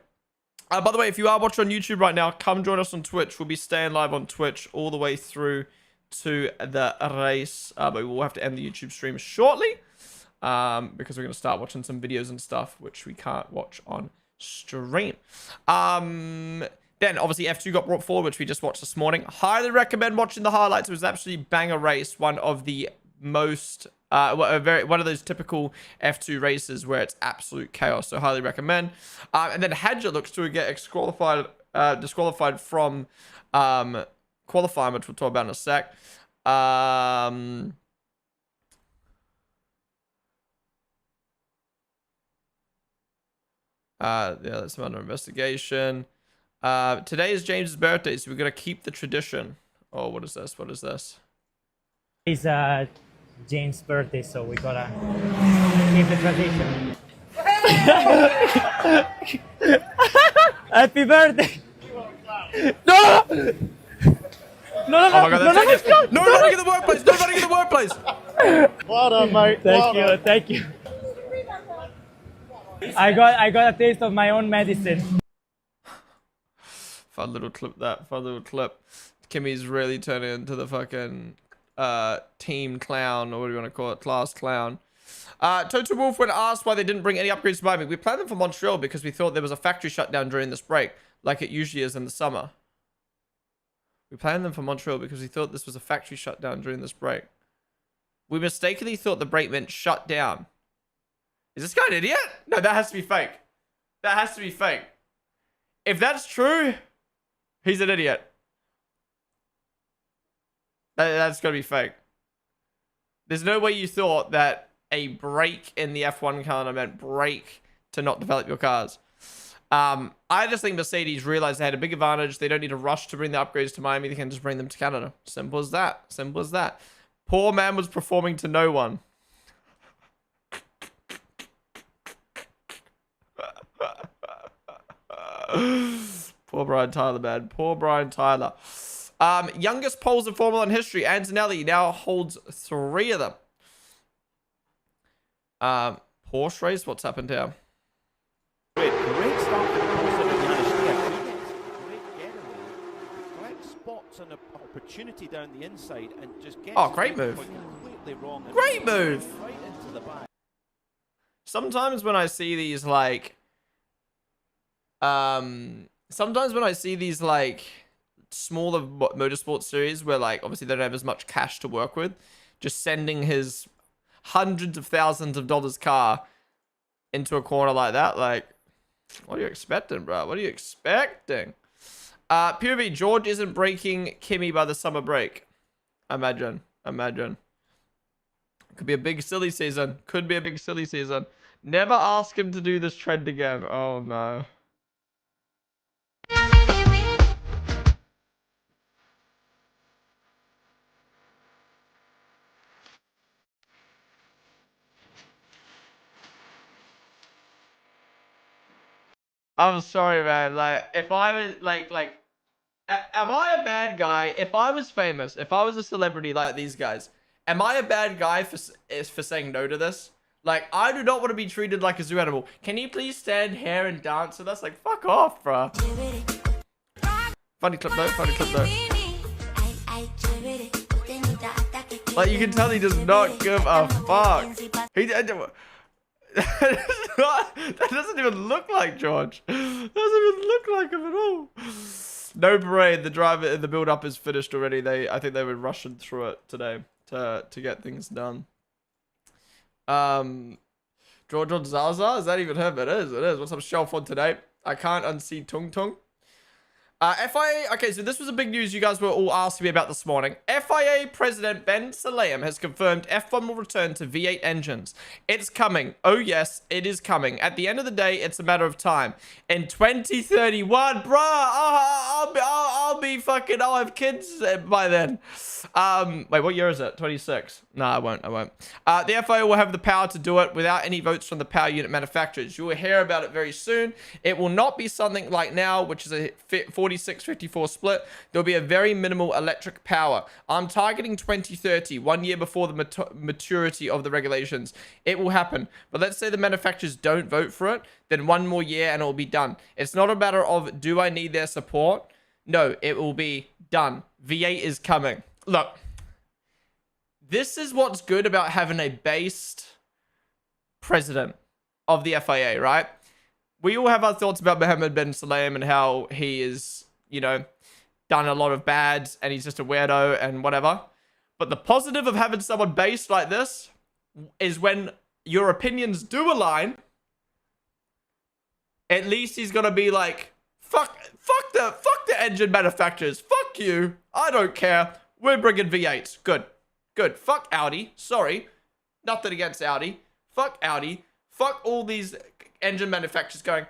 By the way, if you are watching on YouTube right now, come join us on Twitch. We'll be staying live on Twitch all the way through to the race. But we will have to end the YouTube stream shortly because we're going to start watching some videos and stuff, which we can't watch on stream. Then, obviously, F2 got brought forward, which we just watched this morning. Highly recommend watching the highlights. It was absolutely banger race. One of the most... one of those typical F2 races where it's absolute chaos. So, highly recommend. And then Hadja looks to get disqualified from qualifying, which we'll talk about in a sec. Yeah, that's under investigation. Today is James's birthday, so we're gonna keep the tradition. Oh, what is this? What is this? It's James' birthday, so we gotta keep the tradition. Happy birthday! No! No, Oh my god, that's it. No running in the workplace! No running in the workplace! Well done, mate. Thank you. I got a taste of my own medicine. Fun little clip that. Fun little clip. Kimmy's really turning into the fucking team clown, or what do you want to call it? Class clown. Total Wolf, when asked why they didn't bring any upgrades to Miami, we planned them for Montreal because we thought there was a factory shutdown during this break, like it usually is in the summer. We planned them for Montreal because we thought this was a factory shutdown during this break. We mistakenly thought the break meant shut down. Is this guy an idiot? No, that has to be fake. That has to be fake. If that's true, he's an idiot. That's got to be fake. There's no way you thought that a break in the F1 calendar meant break to not develop your cars. I just think Mercedes realized they had a big advantage. They don't need to rush to bring the upgrades to Miami. They can just bring them to Canada. Simple as that. Simple as that. Poor man was performing to no one. Poor Brian Tyler, man. Poor Brian Tyler. Youngest poles in Formula 1 history. Antonelli now holds 3 of them. Porsche race. What's happened here? Great start for the Porsche at great getaway. Correct spots and an opportunity down the inside and just gets great move. Completely wrong. Great move. Right into the back. Sometimes when I see these like smaller motorsport series where like obviously they don't have as much cash to work with, just sending his hundreds of thousands of dollars car into a corner like that, like, what are you expecting, bro? What are you expecting? POV, George isn't breaking Kimmy by the summer break. Imagine. Could be a big silly season. Could be a big silly season. Never ask him to do this trend again. Oh no. I'm sorry, man. Like, if I was like, am I a bad guy? If I was famous, if I was a celebrity like these guys, am I a bad guy for saying no to this? Like, I do not want to be treated like a zoo animal. Can you please stand here and dance with us? Like, fuck off, bro. Funny clip though. Funny clip though. Like, you can tell he does not give a fuck. That doesn't even look like George. Doesn't even look like him at all. No parade. The driver in the build-up is finished already. I think they were rushing through it today to get things done. George on Zaza? Is that even him? It is. It is. What's up, Shelf on today? I can't unsee Tung Tung. FIA, okay, so this was a big news you guys were all asking me about this morning. FIA President Ben Sulayem has confirmed F1 will return to V8 engines. It's coming. Oh yes, it is coming. At the end of the day, it's a matter of time. In 2031, bruh, I'll have kids by then. Wait, what year is it? 26. No, I won't. The FIA will have the power to do it without any votes from the power unit manufacturers. You will hear about it very soon. It will not be something like now, which is a 46-54 split. There'll be a very minimal electric power. I'm targeting 2030, 1 year before the maturity of the regulations. It will happen. But let's say the manufacturers don't vote for it, then 1 more year and it will be done. It's not a matter of, do I need their support? No, it will be done. V8 is coming. Look, this is what's good about having a based president of the FIA, right? We all have our thoughts about Mohammed bin Sulayem and how he is, you know, done a lot of bads and he's just a weirdo and whatever. But the positive of having someone based like this is when your opinions do align, at least he's gonna be like, fuck the engine manufacturers. Fuck you. I don't care. We're bringing V8s. Good. Fuck Audi. Sorry. Nothing against Audi. Fuck Audi. Fuck all these engine manufacturers going,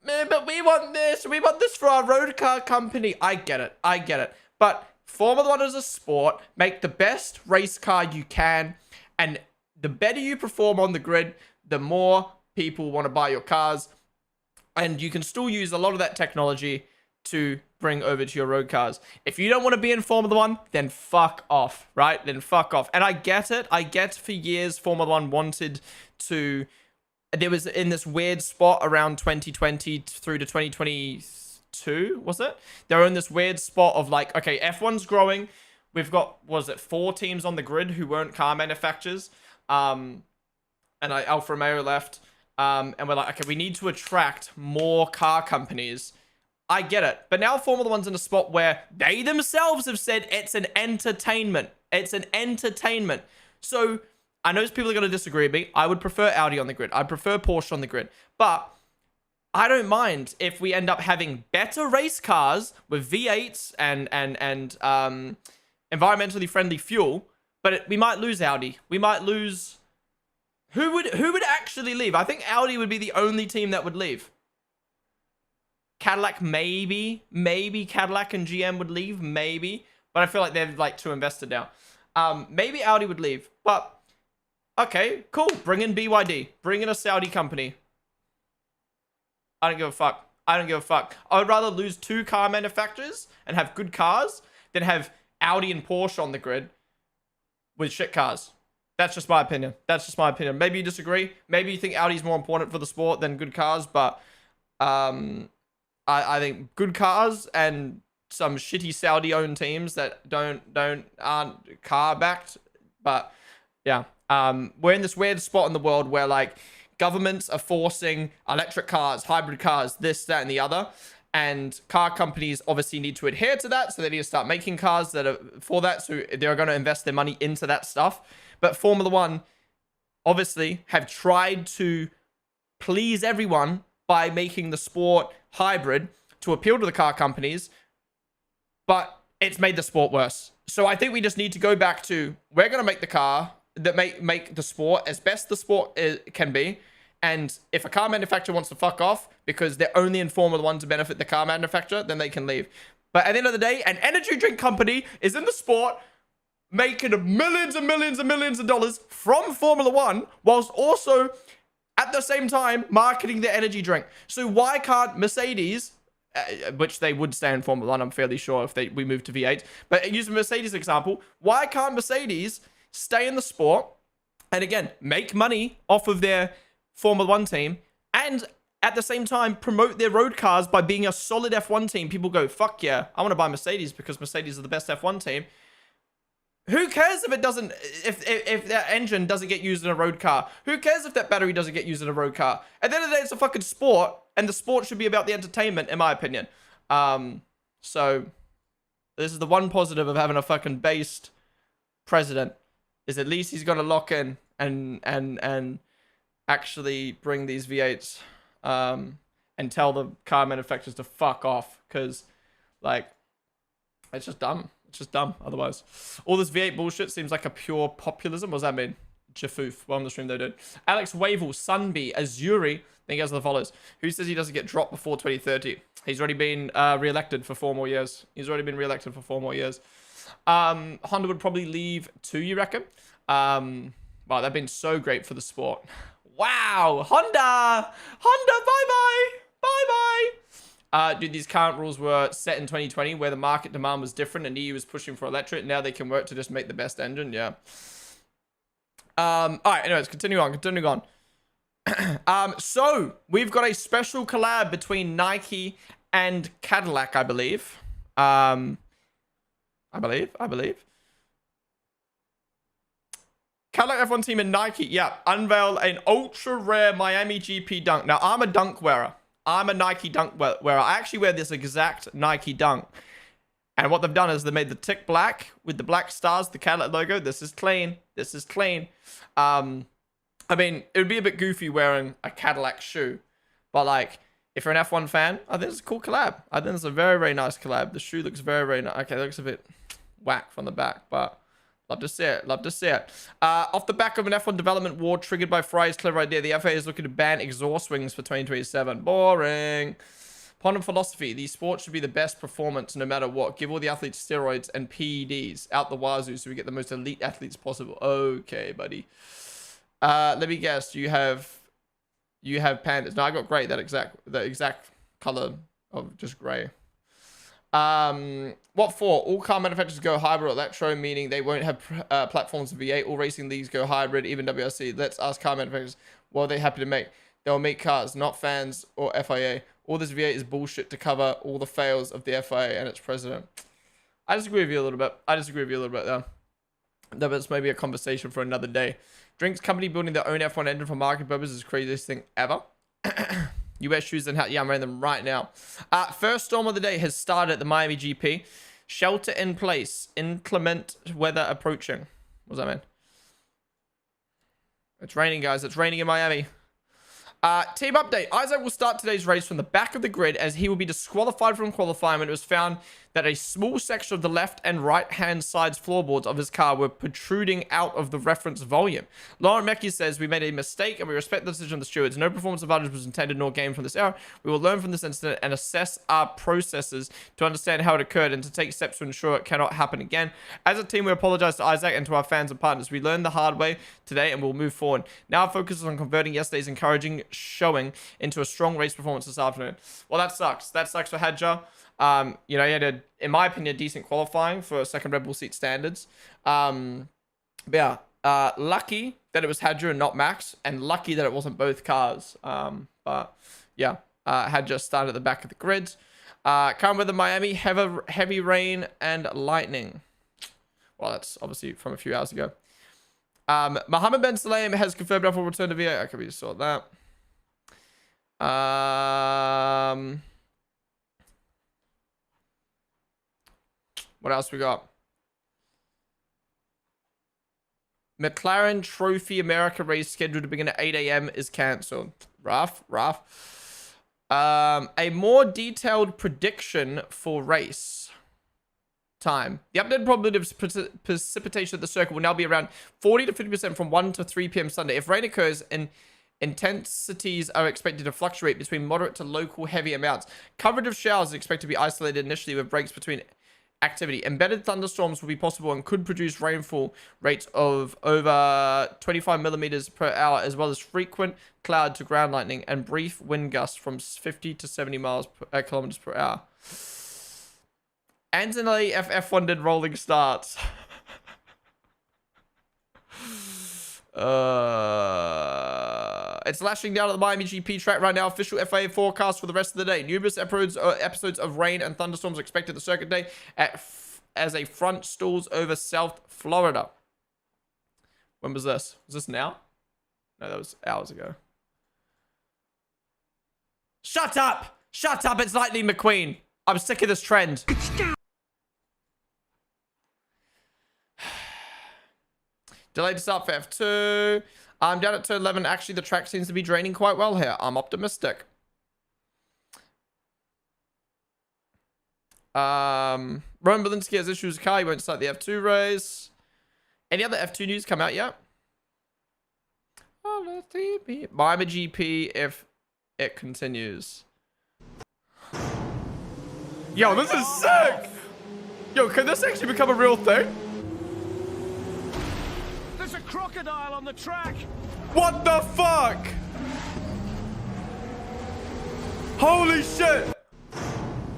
man, but we want this. We want this for our road car company. I get it. I get it. But Formula One is a sport. Make the best race car you can. And the better you perform on the grid, the more people want to buy your cars. And you can still use a lot of that technology to bring over to your road cars. If you don't want to be in Formula One, then fuck off, right? Then fuck off. And I get it. I get for years Formula One wanted to... There was in this weird spot around 2020 through to 2022, was it? They were in this weird spot of like, okay, F1's growing. We've got, was it 4 teams on the grid who weren't car manufacturers? And Alfa Romeo left. And we're like, okay, we need to attract more car companies. I get it. But now Formula One's in a spot where they themselves have said it's an entertainment. It's an entertainment. So I know people are going to disagree with me. I would prefer Audi on the grid. I'd prefer Porsche on the grid. But I don't mind if we end up having better race cars with V8s and environmentally friendly fuel. But we might lose Audi. We might lose... Who would actually leave? I think Audi would be the only team that would leave. Cadillac, maybe Cadillac and GM would leave, maybe. But I feel like they're like too invested now. Maybe Audi would leave, but okay, cool. Bring in BYD. Bring in a Saudi company. I don't give a fuck. I don't give a fuck. I would rather lose 2 car manufacturers and have good cars than have Audi and Porsche on the grid with shit cars. That's just my opinion. That's just my opinion. Maybe you disagree. Maybe you think Audi's more important for the sport than good cars, but I think good cars and some shitty Saudi-owned teams that aren't car-backed. But yeah, we're in this weird spot in the world where like governments are forcing electric cars, hybrid cars, this, that, and the other. And car companies obviously need to adhere to that. So they need to start making cars that are for that. So they're going to invest their money into that stuff. But Formula One obviously have tried to please everyone by making the sport hybrid to appeal to the car companies. But it's made the sport worse. So I think we just need to go back to, we're going to make the car that make the sport as best the sport can be. And if a car manufacturer wants to fuck off because they're only in Formula One to benefit the car manufacturer, then they can leave. But at the end of the day, an energy drink company is in the sport making millions and millions and millions of dollars from Formula One, whilst also at the same time marketing their energy drink. So why can't Mercedes, which they would stay in Formula One, I'm fairly sure if we move to V8, but use Mercedes example, why can't Mercedes stay in the sport and again, make money off of their Formula One team and at the same time promote their road cars by being a solid F1 team? People go, fuck yeah, I want to buy Mercedes because Mercedes are the best F1 team. Who cares if it doesn't, if that engine doesn't get used in a road car? Who cares if that battery doesn't get used in a road car? At the end of the day, it's a fucking sport, and the sport should be about the entertainment, in my opinion. So this is the one positive of having a fucking based president, is at least he's gonna lock in and actually bring these V8s, and tell the car manufacturers to fuck off, because like it's just dumb. It's just dumb otherwise. All this V8 bullshit seems like a pure populism. What does that mean? Jafoof. Well, on the stream they did. Alex Wavel, Sunbee, Azuri. Then he goes to the follows. Who says he doesn't get dropped before 2030? He's already been re-elected for 4 more years. He's already been re-elected for 4 more years. Honda would probably leave too, you reckon? Wow, they've been so great for the sport. Wow, Honda! Honda, bye-bye! Bye-bye! Dude, these current rules were set in 2020 where the market demand was different and EU was pushing for electric. Now they can work to just make the best engine. Yeah. All right, anyways, continuing on. So we've got a special collab between Nike and Cadillac, I believe. I believe. Cadillac F1 team and Nike, yeah, unveil an ultra rare Miami GP dunk. Now, I'm a dunk wearer. I'm a Nike dunk wearer. I actually wear this exact Nike dunk. And what they've done is they made the tick black with the black stars, the Cadillac logo. This is clean. This is clean. I mean, it would be a bit goofy wearing a Cadillac shoe. But like, if you're an F1 fan, I think it's a cool collab. I think it's a very, very nice collab. The shoe looks very, very nice. Okay, it looks a bit whack from the back, but Love to see it. Love to see it. Off the back of an F1 development war triggered by Fry's clever idea, the FIA is looking to ban exhaust wings for 2027. Boring. Ponden philosophy. The sport should be the best performance no matter what. Give all the athletes steroids and PEDs out the wazoo so we get the most elite athletes possible. Okay, buddy. Let me guess. You have pandas. No, I got gray. The exact color of just gray. What for? All car manufacturers go hybrid or electro, meaning they won't have platforms of V8. All racing leagues go hybrid, even WRC. Let's ask car manufacturers what are they happy to make. They'll make cars, not fans or FIA. All this V8 is bullshit to cover all the fails of the FIA and its president. I disagree with you a little bit. There. That's maybe a conversation for another day. Drinks company building their own F1 engine for market purposes is the craziest thing ever. You wear shoes and hat. Yeah, I'm wearing them right now. First storm of the day has started at the Miami GP. Shelter in place. Inclement weather approaching. What does that mean? It's raining, guys. It's raining in Miami. Team update. Isaac will start today's race from the back of the grid as he will be disqualified from qualifying when it was found that a small section of the left and right hand sides floorboards of his car were protruding out of the reference volume. Lauren Mecki says, we made a mistake and we respect the decision of the stewards. No performance advantage was intended nor gained from this error. We will learn from this incident and assess our processes to understand how it occurred and to take steps to ensure it cannot happen again. As a team, we apologize to Isaac and to our fans and partners. We learned the hard way today and we'll move forward. Now our focus is on converting yesterday's encouraging showing into a strong race performance this afternoon. Well, that sucks. That sucks for Hadjar. You know, he had in my opinion, decent qualifying for a second Red Bull seat standards. But yeah, lucky that it was Hadjar and not Max, and lucky that it wasn't both cars. But yeah, Hadjar started at the back of the grid. Come with the Miami, heavy rain and lightning. Well, that's obviously from a few hours ago. Mohammed Ben Salem has confirmed off will return to VA. Okay, we just saw that. What else we got? McLaren Trophy America race scheduled to begin at 8 a.m. is cancelled. Rough. A more detailed prediction for race time. The updated probability of precipitation at the circuit will now be around 40 to 50% from 1 to 3 p.m. Sunday. If rain occurs, intensities are expected to fluctuate between moderate to local heavy amounts. Coverage of showers is expected to be isolated initially with breaks between activity. Embedded thunderstorms will be possible and could produce rainfall rates of over 25 millimeters per hour, as well as frequent cloud to ground lightning and brief wind gusts from 50 to 70 kilometers per hour. Antonelli F1 did rolling starts. It's lashing down at the Miami GP track right now. Official FIA forecast for the rest of the day. Numerous episodes of rain and thunderstorms expected the circuit day as a front stalls over South Florida. When was this? Was this now? No, that was hours ago. Shut up! Shut up! It's Lightning McQueen. I'm sick of this trend. Delayed start for F2. I'm down at turn 11. Actually, the track seems to be draining quite well here. I'm optimistic. Roman Belinsky has issues with car. He won't start the F2 race. Any other F2 news come out yet? Miami GP if it continues. Yo, this is sick! Yo, can this actually become a real thing? There's a crocodile on the track! What the fuck? Holy shit!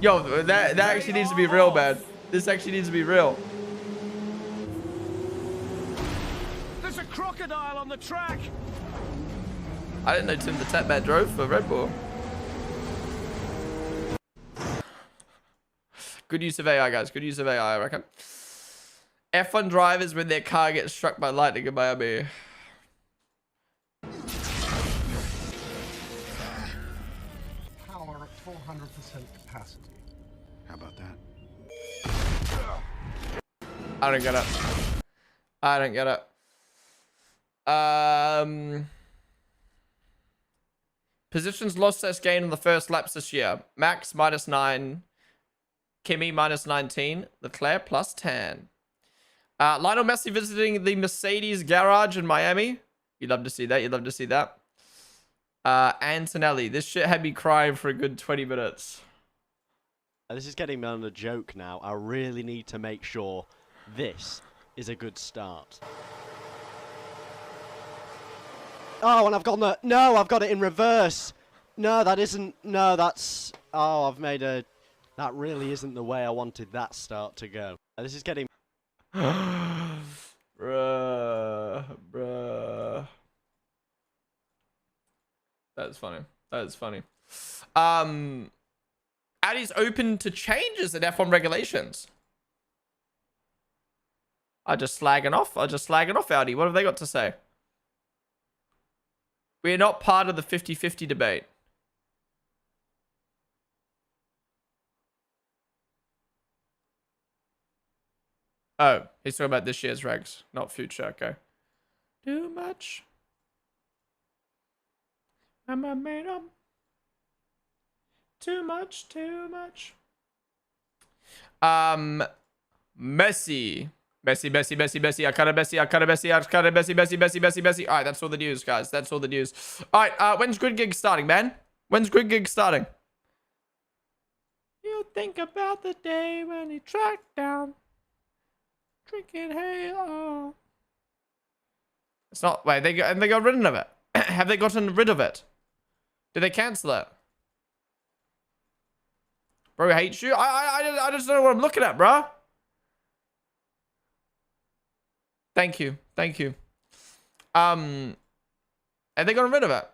Yo, that actually needs to be real, man. This actually needs to be real. There's a crocodile on the track! I didn't know Tim the Tap Man drove for Red Bull. Good use of AI, guys. Good use of AI, I reckon. F1 drivers when their car gets struck by lightning in Miami. Power at 400% capacity. How about that? I don't get it. I don't get it. Positions lost / gain in the first laps this year. Max -9. Kimi -19. Leclerc +10. Lionel Messi visiting the Mercedes garage in Miami. You'd love to see that. You'd love to see that. Antonelli. This shit had me crying for a good 20 minutes. This is getting me on a joke now. I really need to make sure this is a good start. Oh, and I've got the... No, I've got it in reverse. No, that isn't... No, that's... Oh, I've made a... That really isn't the way I wanted that start to go. This is getting... Bruh. That's funny. That is funny. Audi's open to changes in F1 regulations. I just slagging off Audi. What have they got to say? We're not part of the 50-50 debate. Oh, he's talking about this year's regs, not future. Okay. Too much. I'm a made up. Too much. Messi. Messi. I cut it, Messi. All right, that's all the news, guys. That's all the news. All right, when's Grid Gig starting, man? When's Grid Gig starting? You think about the day when he tracked down. Drinking Halo. It's not. Wait, they got rid of it. Have they gotten rid of it? Did they cancel it? Bro hates you. I just don't know what I'm looking at, bro. Thank you. Have they gotten rid of it?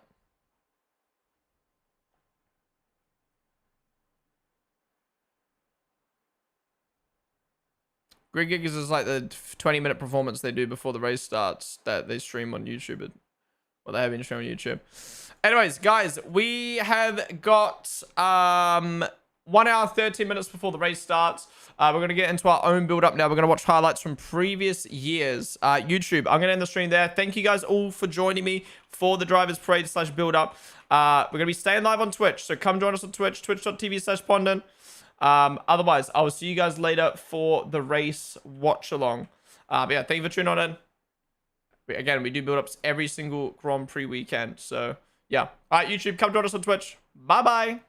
Grid Gigs is like the 20-minute performance they do before the race starts that they stream on YouTube. Well, they have been streaming on YouTube. Anyways, guys, we have got 1 hour, 13 minutes before the race starts. We're going to get into our own build-up now. We're going to watch highlights from previous years. YouTube, I'm going to end the stream there. Thank you guys all for joining me for the Drivers Parade / build-up. We're going to be staying live on Twitch, so come join us on Twitch, twitch.tv/Ponden. Otherwise, I will see you guys later for the race watch-along. But yeah, thank you for tuning in. Again, we do build-ups every single Grand Prix weekend, so yeah. All right, YouTube, come join us on Twitch. Bye-bye.